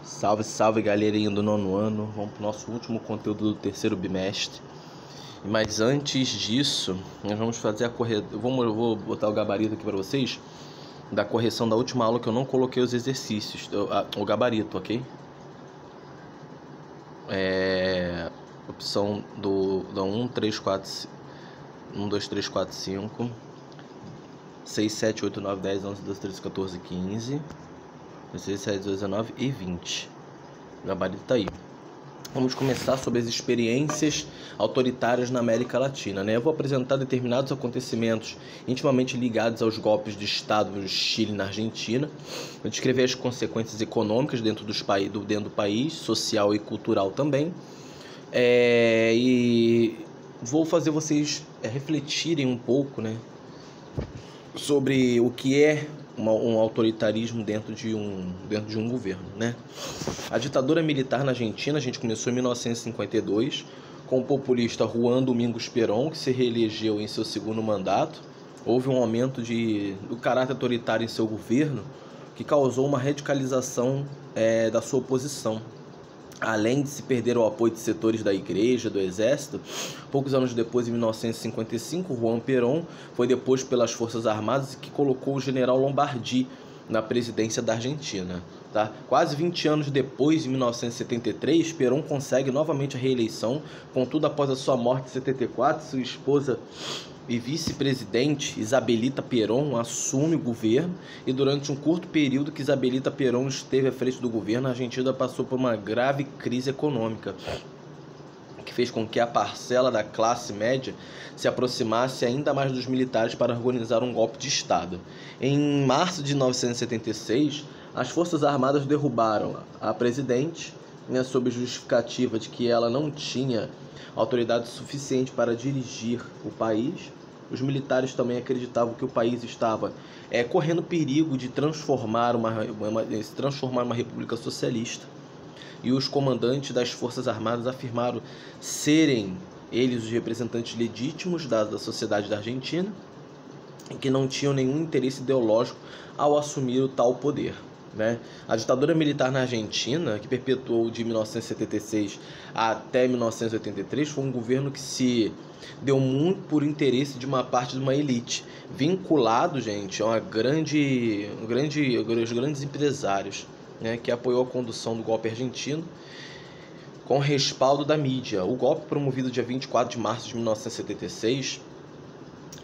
Salve, salve, galerinha do nono ano. Vamos pro nosso último conteúdo do terceiro bimestre. Mas antes disso, nós vamos fazer a correção. Eu vou botar o gabarito aqui para vocês da correção da última aula que eu não coloquei os exercícios, o gabarito, ok? Opção da 1, 3, 4, 1, 2, 3, 4, 5, 6, 7, 8, 9, 10, 11, 12, 13, 14, 15, 16, 17, 18, 19 e 20. O gabarito tá aí. Vamos começar sobre as experiências autoritárias na América Latina, né? Eu vou apresentar determinados acontecimentos intimamente ligados aos golpes de Estado no Chile e na Argentina. Vou descrever as consequências econômicas dentro do país, social e cultural também. E vou fazer vocês refletirem um pouco, né, sobre o que é um autoritarismo dentro de um governo, né? A ditadura militar na Argentina, a gente começou em 1952, com o populista Juan Domingos Perón, que se reelegeu em seu segundo mandato. Houve um aumento do caráter autoritário em seu governo, que causou uma radicalização da sua oposição. Além de se perder o apoio de setores da igreja, do exército, poucos anos depois, em 1955, Juan Perón foi deposto pelas Forças Armadas, que colocou o general Lombardi na presidência da Argentina. Tá? Quase 20 anos depois, em 1973, Perón consegue novamente a reeleição. Contudo, após a sua morte em 74, sua esposa e vice-presidente Isabelita Perón assume o governo, e durante um curto período que Isabelita Perón esteve à frente do governo, a Argentina passou por uma grave crise econômica, que fez com que a parcela da classe média se aproximasse ainda mais dos militares para organizar um golpe de Estado. Em março de 1976, as Forças Armadas derrubaram a presidente, né, sob justificativa de que ela não tinha autoridade suficiente para dirigir o país. Os militares também acreditavam que o país estava correndo perigo de se transformar uma república socialista. E os comandantes das Forças Armadas afirmaram serem eles os representantes legítimos da sociedade da Argentina e que não tinham nenhum interesse ideológico ao assumir o tal poder, né? A ditadura militar na Argentina, que perpetuou de 1976 até 1983, foi um governo que se deu muito por interesse de uma parte de uma elite, vinculado, gente, a os grandes empresários, né, que apoiou a condução do golpe argentino com respaldo da mídia. O golpe, promovido dia 24 de março de 1976,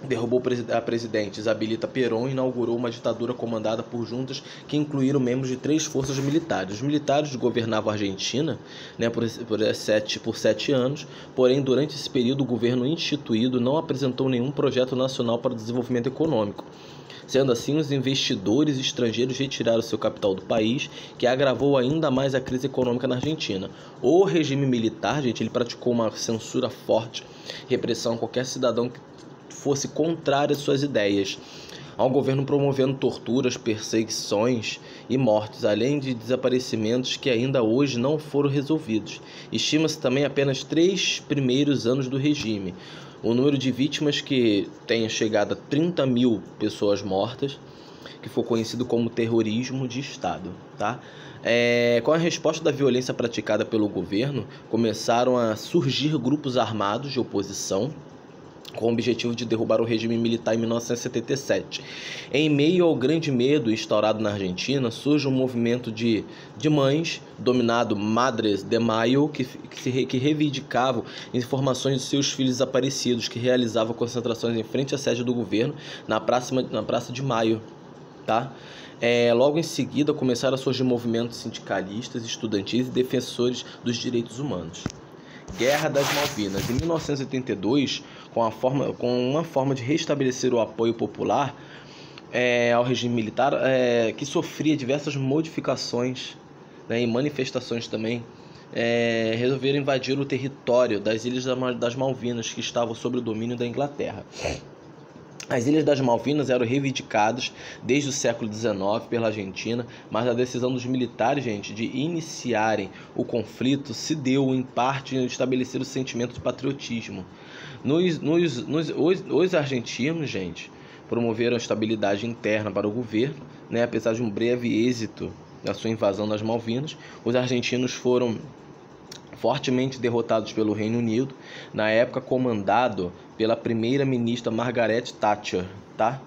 derrubou a presidente Isabelita Perón e inaugurou uma ditadura comandada por juntas que incluíram membros de 3 forças militares. Os militares governavam a Argentina, né, por 7 anos, porém, durante esse período, o governo instituído não apresentou nenhum projeto nacional para o desenvolvimento econômico. Sendo assim, os investidores estrangeiros retiraram seu capital do país, que agravou ainda mais a crise econômica na Argentina. O regime militar, gente, ele praticou uma censura forte, repressão a qualquer cidadão que fosse contrário às suas ideias, ao governo promovendo torturas, perseguições e mortes, além de desaparecimentos que ainda hoje não foram resolvidos. Estima-se também apenas 3 primeiros anos do regime. O número de vítimas que tenha chegado a 30 mil pessoas mortas, que foi conhecido como terrorismo de Estado, tá? Com a resposta da violência praticada pelo governo, começaram a surgir grupos armados de oposição, com o objetivo de derrubar o regime militar em 1977. Em meio ao grande medo instaurado na Argentina, surge um movimento de mães, dominado Madres de Mayo, que reivindicavam informações de seus filhos desaparecidos, que realizavam concentrações em frente à sede do governo, na Praça de Maio, tá? Logo em seguida, começaram a surgir movimentos sindicalistas, estudantis e defensores dos direitos humanos. Guerra das Malvinas. Em 1982, com uma forma de restabelecer o apoio popular ao regime militar, que sofria diversas modificações, né, e manifestações também, resolveram invadir o território das Ilhas das Malvinas, que estavam sob o domínio da Inglaterra. As Ilhas das Malvinas eram reivindicadas desde o século XIX pela Argentina, mas a decisão dos militares, gente, de iniciarem o conflito se deu, em parte, em estabelecer o sentimento de patriotismo. Os argentinos, gente, promoveram a estabilidade interna para o governo, né, apesar de um breve êxito na sua invasão das Malvinas. Os argentinos foram fortemente derrotados pelo Reino Unido, na época comandado pela primeira-ministra Margaret Thatcher, tá?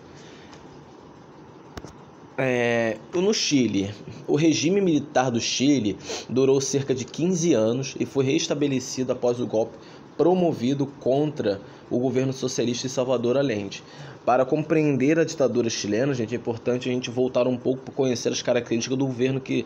No Chile, o regime militar do Chile durou cerca de 15 anos e foi restabelecido após o golpe promovido contra o governo socialista de Salvador Allende. Para compreender a ditadura chilena, gente, é importante a gente voltar um pouco para conhecer as características do governo que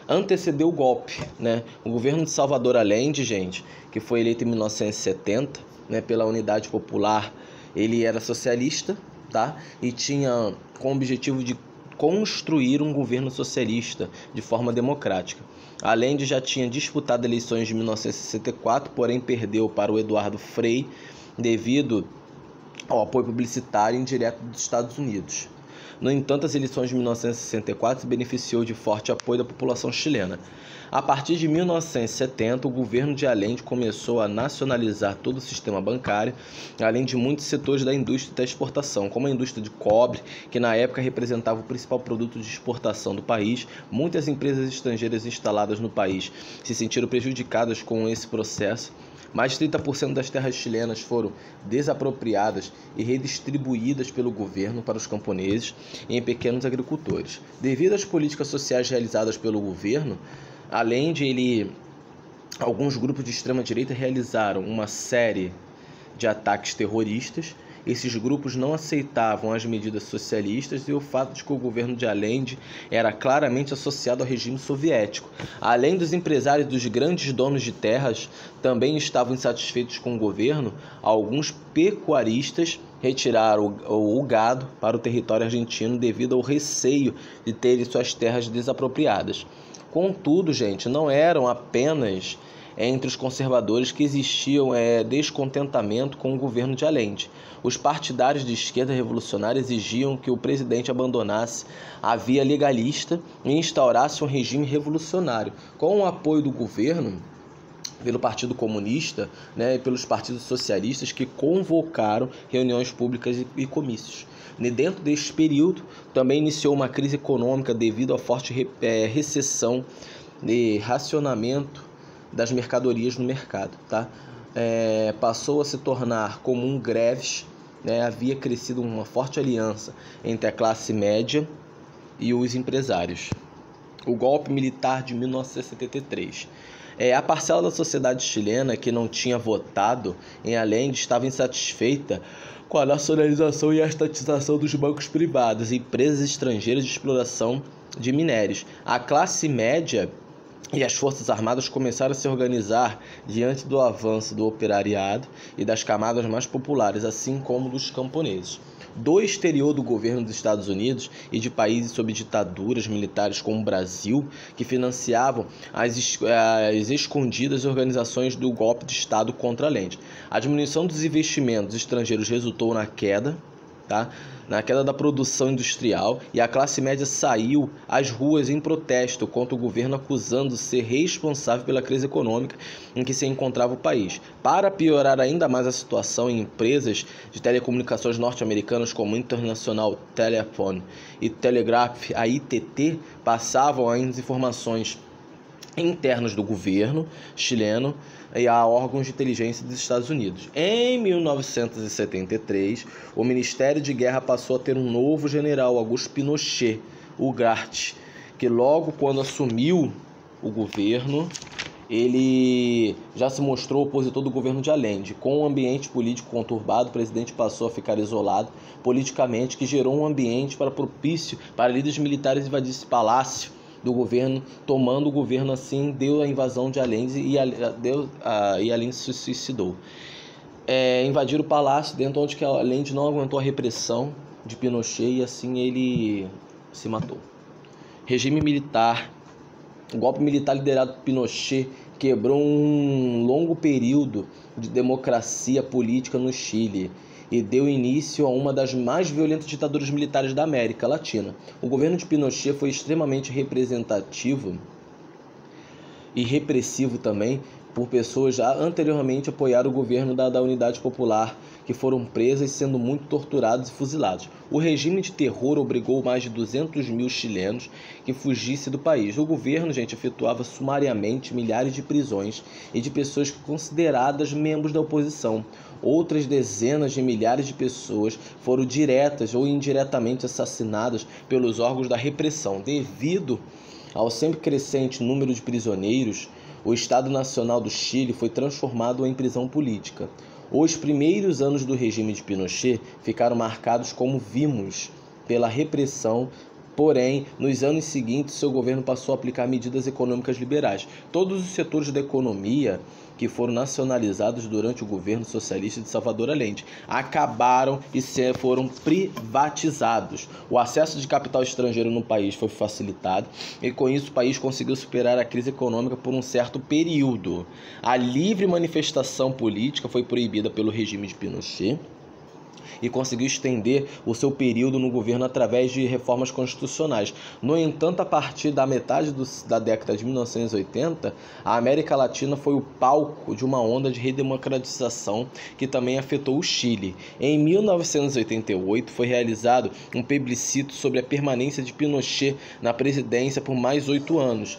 antecedeu o golpe, né? O governo de Salvador Allende, gente, que foi eleito em 1970, né, pela Unidade Popular, ele era socialista, tá? E tinha como objetivo de construir um governo socialista de forma democrática. Allende já tinha disputado eleições de 1964, porém perdeu para o Eduardo Frei devido ao apoio publicitário indireto dos Estados Unidos. No entanto, as eleições de 1964 se beneficiou de forte apoio da população chilena. A partir de 1970, o governo de Allende começou a nacionalizar todo o sistema bancário, além de muitos setores da indústria da exportação, como a indústria de cobre, que na época representava o principal produto de exportação do país. Muitas empresas estrangeiras instaladas no país se sentiram prejudicadas com esse processo. Mais de 30% das terras chilenas foram desapropriadas e redistribuídas pelo governo para os camponeses e pequenos agricultores. Devido às políticas sociais realizadas pelo governo, além de alguns grupos de extrema-direita realizaram uma série de ataques terroristas. Esses grupos não aceitavam as medidas socialistas e o fato de que o governo de Allende era claramente associado ao regime soviético. Além dos empresários e dos grandes donos de terras também estavam insatisfeitos com o governo, alguns pecuaristas retiraram o gado para o território argentino devido ao receio de terem suas terras desapropriadas. Contudo, gente, não eram apenas entre os conservadores que existiam descontentamento com o governo de Allende. Os partidários de esquerda revolucionária exigiam que o presidente abandonasse a via legalista e instaurasse um regime revolucionário. Com o apoio do governo, pelo Partido Comunista, né, e pelos partidos socialistas, que convocaram reuniões públicas e comícios. E dentro deste período, também iniciou uma crise econômica devido à forte recessão e racionamento das mercadorias no mercado, tá? Passou a se tornar comum greves, né? Havia crescido uma forte aliança entre a classe média e os empresários. O golpe militar de 1973. A parcela da sociedade chilena que não tinha votado em Allende estava insatisfeita com a nacionalização e a estatização dos bancos privados e empresas estrangeiras de exploração de minérios. A classe média e as Forças Armadas começaram a se organizar diante do avanço do operariado e das camadas mais populares, assim como dos camponeses. Do exterior do governo dos Estados Unidos e de países sob ditaduras militares como o Brasil, que financiavam as escondidas organizações do golpe de Estado contra Allende. A diminuição dos investimentos estrangeiros resultou na queda da produção industrial, e a classe média saiu às ruas em protesto contra o governo, acusando ser responsável pela crise econômica em que se encontrava o país. Para piorar ainda mais a situação, empresas de telecomunicações norte-americanas como International Telephone e Telegraph, a ITT, passavam as informações internas do governo chileno e a órgãos de inteligência dos Estados Unidos. Em 1973, o Ministério de Guerra passou a ter um novo general, Augusto Pinochet Ugarte, que logo quando assumiu o governo, ele já se mostrou opositor do governo de Allende. Com o ambiente político conturbado, o presidente passou a ficar isolado politicamente, que gerou um ambiente propício para líderes militares invadirem esse palácio do governo, tomando o governo. Assim, deu a invasão de Allende e Allende se suicidou. Invadiram o palácio, dentro onde Allende não aguentou a repressão de Pinochet e assim ele se matou. Regime militar. O golpe militar liderado por Pinochet quebrou um longo período de democracia política no Chile e deu início a uma das mais violentas ditaduras militares da América Latina. O governo de Pinochet foi extremamente representativo e repressivo também, por pessoas já anteriormente apoiaram o governo da Unidade Popular, que foram presas, sendo muito torturados e fuzilados. O regime de terror obrigou mais de 200 mil chilenos que fugissem do país. O governo, gente, efetuava sumariamente milhares de prisões e de pessoas consideradas membros da oposição. Outras dezenas de milhares de pessoas foram diretas ou indiretamente assassinadas pelos órgãos da repressão. Devido ao sempre crescente número de prisioneiros, o Estado Nacional do Chile foi transformado em prisão política. Os primeiros anos do regime de Pinochet ficaram marcados, como vimos, pela repressão. Porém, nos anos seguintes, seu governo passou a aplicar medidas econômicas liberais. Todos os setores da economia que foram nacionalizados durante o governo socialista de Salvador Allende acabaram e foram privatizados. O acesso de capital estrangeiro no país foi facilitado e, com isso, o país conseguiu superar a crise econômica por um certo período. A livre manifestação política foi proibida pelo regime de Pinochet e conseguiu estender o seu período no governo através de reformas constitucionais. No entanto, a partir da metade da década de 1980, a América Latina foi o palco de uma onda de redemocratização que também afetou o Chile. Em 1988, foi realizado um plebiscito sobre a permanência de Pinochet na presidência por mais 8 anos.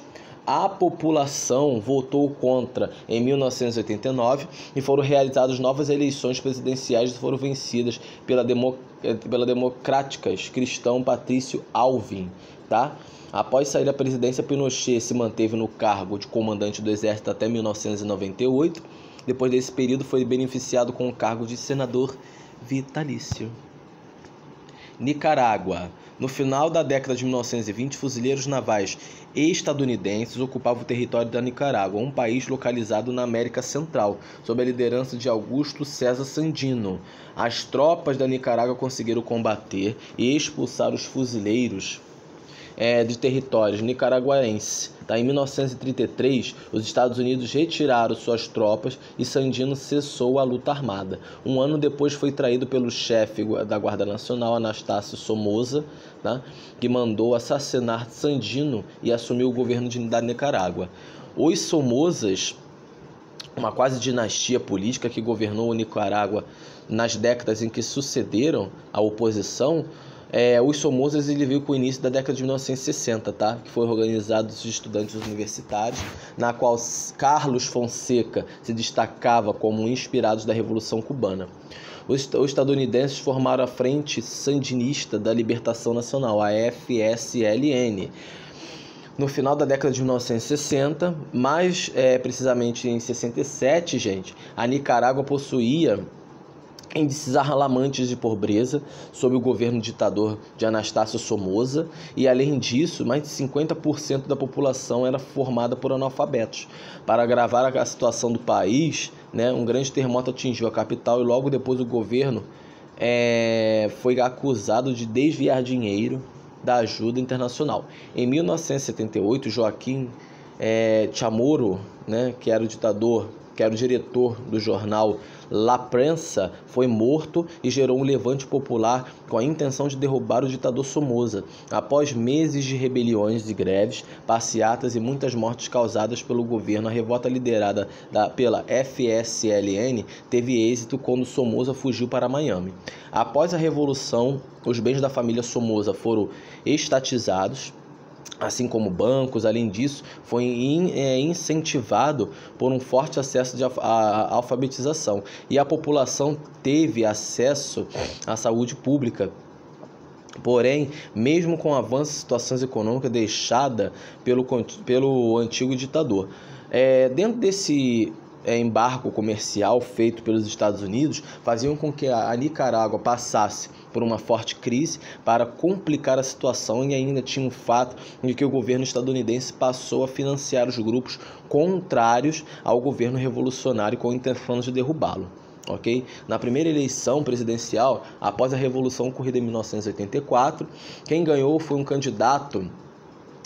A população votou contra em 1989 e foram realizadas novas eleições presidenciais e foram vencidas pela Democráticas Cristão Patrício Alvim, tá? Após sair da presidência, Pinochet se manteve no cargo de comandante do exército até 1998. Depois desse período, foi beneficiado com o cargo de senador vitalício. Nicarágua. No final da década de 1920, fuzileiros navais estadunidenses ocupavam o território da Nicarágua, um país localizado na América Central, sob a liderança de Augusto César Sandino. As tropas da Nicarágua conseguiram combater e expulsar os fuzileiros de territórios nicaragüenses. Em 1933, os Estados Unidos retiraram suas tropas e Sandino cessou a luta armada. Um ano depois foi traído pelo chefe da Guarda Nacional, Anastácio Somoza, que mandou assassinar Sandino e assumiu o governo da Nicarágua. Os Somozas, uma quase dinastia política que governou a Nicarágua nas décadas em que sucederam a oposição, os Somozas ele veio com o início da década de 1960, que foi organizado dos estudantes universitários, na qual Carlos Fonseca se destacava como inspirados da Revolução Cubana. Os estadunidenses formaram a Frente Sandinista da Libertação Nacional, a FSLN. No final da década de 1960, mais precisamente em 67, gente, a Nicarágua possuía índices alarmantes de pobreza sob o governo ditador de Anastácio Somoza e, além disso, mais de 50% da população era formada por analfabetos. Para agravar a situação do país, um grande terremoto atingiu a capital e logo depois o governo foi acusado de desviar dinheiro da ajuda internacional. Em 1978, Joaquim Chamorro, que era o diretor do jornal La Prensa, foi morto e gerou um levante popular com a intenção de derrubar o ditador Somoza. Após meses de rebeliões e greves, passeatas e muitas mortes causadas pelo governo, a revolta liderada pela FSLN teve êxito quando Somoza fugiu para Miami. Após a revolução, os bens da família Somoza foram estatizados, assim como bancos. Além disso, foi incentivado por um forte acesso à alfabetização e a população teve acesso à saúde pública. Porém, mesmo com o avanço da situação econômica deixada pelo antigo ditador, dentro desse embargo comercial feito pelos Estados Unidos, faziam com que a Nicarágua passasse por uma forte crise para complicar a situação, e ainda tinha o fato de que o governo estadunidense passou a financiar os grupos contrários ao governo revolucionário com a intenção de derrubá-lo. Na primeira eleição presidencial, após a Revolução ocorrida em 1984, quem ganhou foi um candidato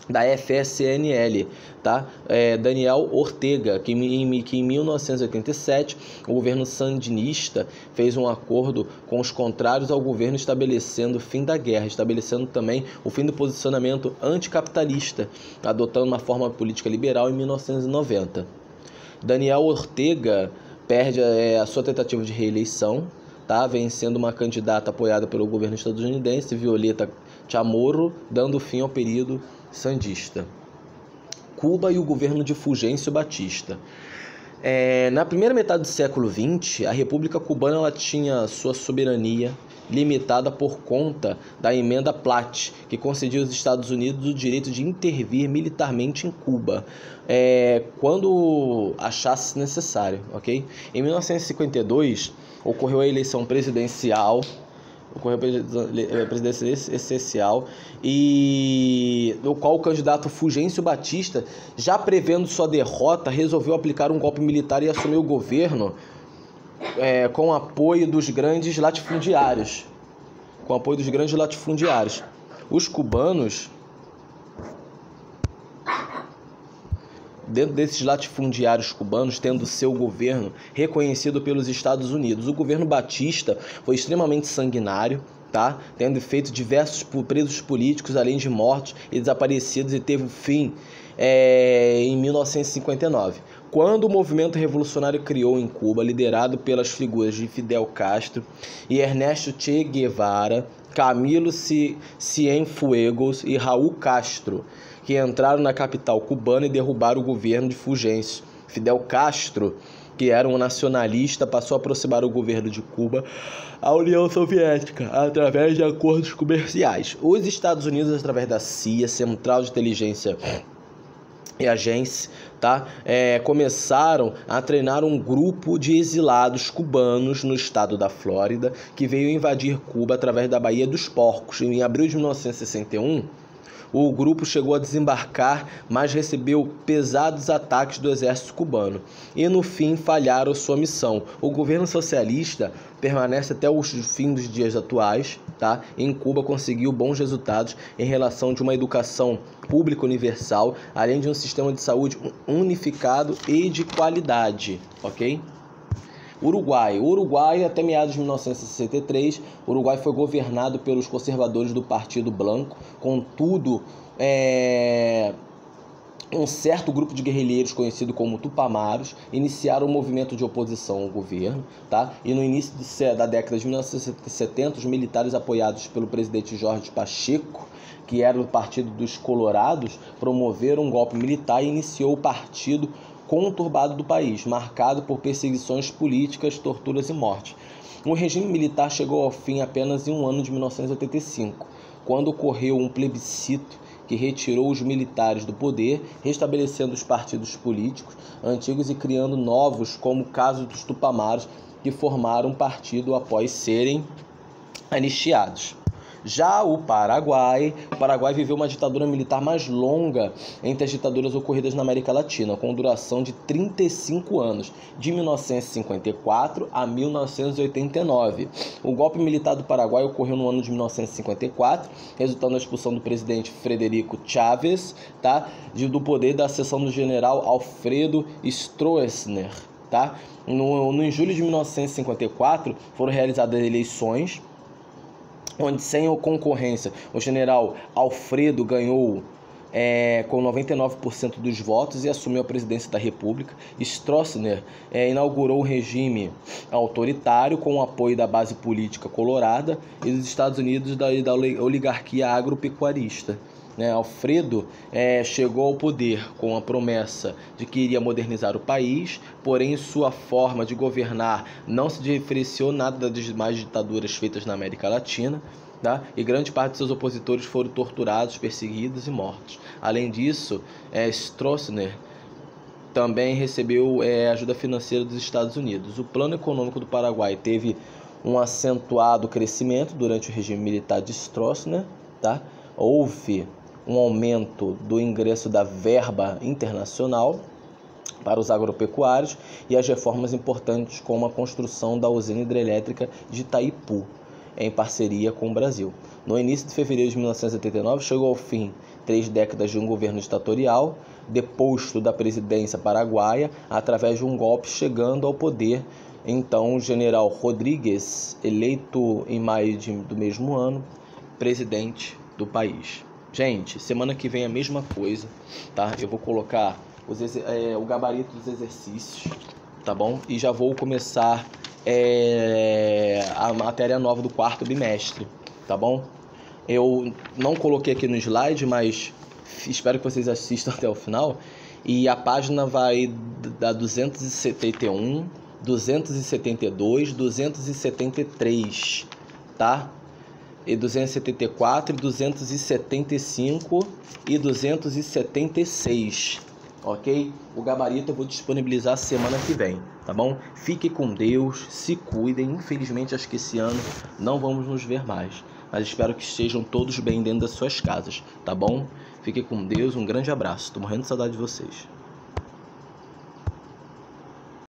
da FSNL, Daniel Ortega, que em 1987 o governo sandinista fez um acordo com os contrários ao governo, estabelecendo o fim da guerra, estabelecendo também o fim do posicionamento anticapitalista, adotando uma forma política liberal em 1990. Daniel Ortega perde a sua tentativa de reeleição, tá? Vencendo uma candidata apoiada pelo governo estadunidense, Violeta Chamorro, dando fim ao período sandista. Cuba e o governo de Fulgêncio Batista. Na primeira metade do século XX, a República Cubana ela tinha sua soberania limitada por conta da emenda Platt, que concedia aos Estados Unidos o direito de intervir militarmente em Cuba, quando achasse necessário, ok? Em 1952, ocorreu a eleição presidencial, essencial, e no qual o candidato Fulgêncio Batista, já prevendo sua derrota, resolveu aplicar um golpe militar e assumir o governo com o apoio dos grandes latifundiários. Os cubanos, dentro desses latifundiários cubanos, tendo seu governo reconhecido pelos Estados Unidos. O governo Batista foi extremamente sanguinário, tá? Tendo feito diversos presos políticos, além de mortos e desaparecidos, e teve fim em 1959. Quando o movimento revolucionário criou em Cuba, liderado pelas figuras de Fidel Castro e Ernesto Che Guevara, Camilo Cienfuegos e Raul Castro, que entraram na capital cubana e derrubaram o governo de Fulgêncio. Fidel Castro, que era um nacionalista, passou a aproximar o governo de Cuba à União Soviética, através de acordos comerciais. Os Estados Unidos, através da CIA, Central de Inteligência e Agência, começaram a treinar um grupo de exilados cubanos no estado da Flórida, que veio invadir Cuba através da Baía dos Porcos. Em abril de 1961, o grupo chegou a desembarcar, mas recebeu pesados ataques do exército cubano e, no fim, falharam sua missão. O governo socialista permanece até o fim dos dias atuais, tá? Em Cuba conseguiu bons resultados em relação de uma educação pública universal, além de um sistema de saúde unificado e de qualidade, ok? Uruguai, até meados de 1963, o Uruguai foi governado pelos conservadores do Partido Blanco. Contudo, um certo grupo de guerrilheiros conhecido como Tupamaros iniciaram um movimento de oposição ao governo, tá? E no início da década de 1970, os militares apoiados pelo presidente Jorge Pacheco, que era do Partido dos Colorados, promoveram um golpe militar e iniciou o partido conturbado do país, marcado por perseguições políticas, torturas e mortes. O regime militar chegou ao fim apenas em um ano de 1985, quando ocorreu um plebiscito que retirou os militares do poder, restabelecendo os partidos políticos antigos e criando novos, como o caso dos Tupamaros, que formaram um partido após serem anistiados. Já o Paraguai viveu uma ditadura militar mais longa entre as ditaduras ocorridas na América Latina, com duração de 35 anos, de 1954 a 1989. O golpe militar do Paraguai ocorreu no ano de 1954, resultando na expulsão do presidente Frederico Chávez, do poder da seção do general Alfredo Stroessner. Em julho de 1954 foram realizadas eleições, onde, sem concorrência, o general Alfredo ganhou com 99% dos votos e assumiu a presidência da República. Stroessner inaugurou o regime autoritário com o apoio da base política colorada e dos Estados Unidos da oligarquia agropecuarista. Alfredo chegou ao poder com a promessa de que iria modernizar o país, porém sua forma de governar não se diferenciou nada das demais ditaduras feitas na América Latina, e grande parte de seus opositores foram torturados, perseguidos e mortos. Além disso, Stroessner também recebeu ajuda financeira dos Estados Unidos. O plano econômico do Paraguai teve um acentuado crescimento durante o regime militar de Stroessner. Houve um aumento do ingresso da verba internacional para os agropecuários e as reformas importantes, como a construção da usina hidrelétrica de Itaipu, em parceria com o Brasil. No início de fevereiro de 1989, chegou ao fim 3 décadas de um governo ditatorial, deposto da presidência paraguaia através de um golpe, chegando ao poder então o general Rodríguez, eleito em maio do mesmo ano, presidente do país. Gente, semana que vem a mesma coisa, Eu vou colocar o gabarito dos exercícios, tá bom? E já vou começar a matéria nova do quarto bimestre, tá bom? Eu não coloquei aqui no slide, mas espero que vocês assistam até o final. E a página vai da 271, 272, 273, tá? E 274, 275 e 276, ok? O gabarito eu vou disponibilizar semana que vem, tá bom? Fiquem com Deus, se cuidem. Infelizmente acho que esse ano não vamos nos ver mais, mas espero que estejam todos bem dentro das suas casas, tá bom? Fiquem com Deus, um grande abraço. Tô morrendo de saudade de vocês.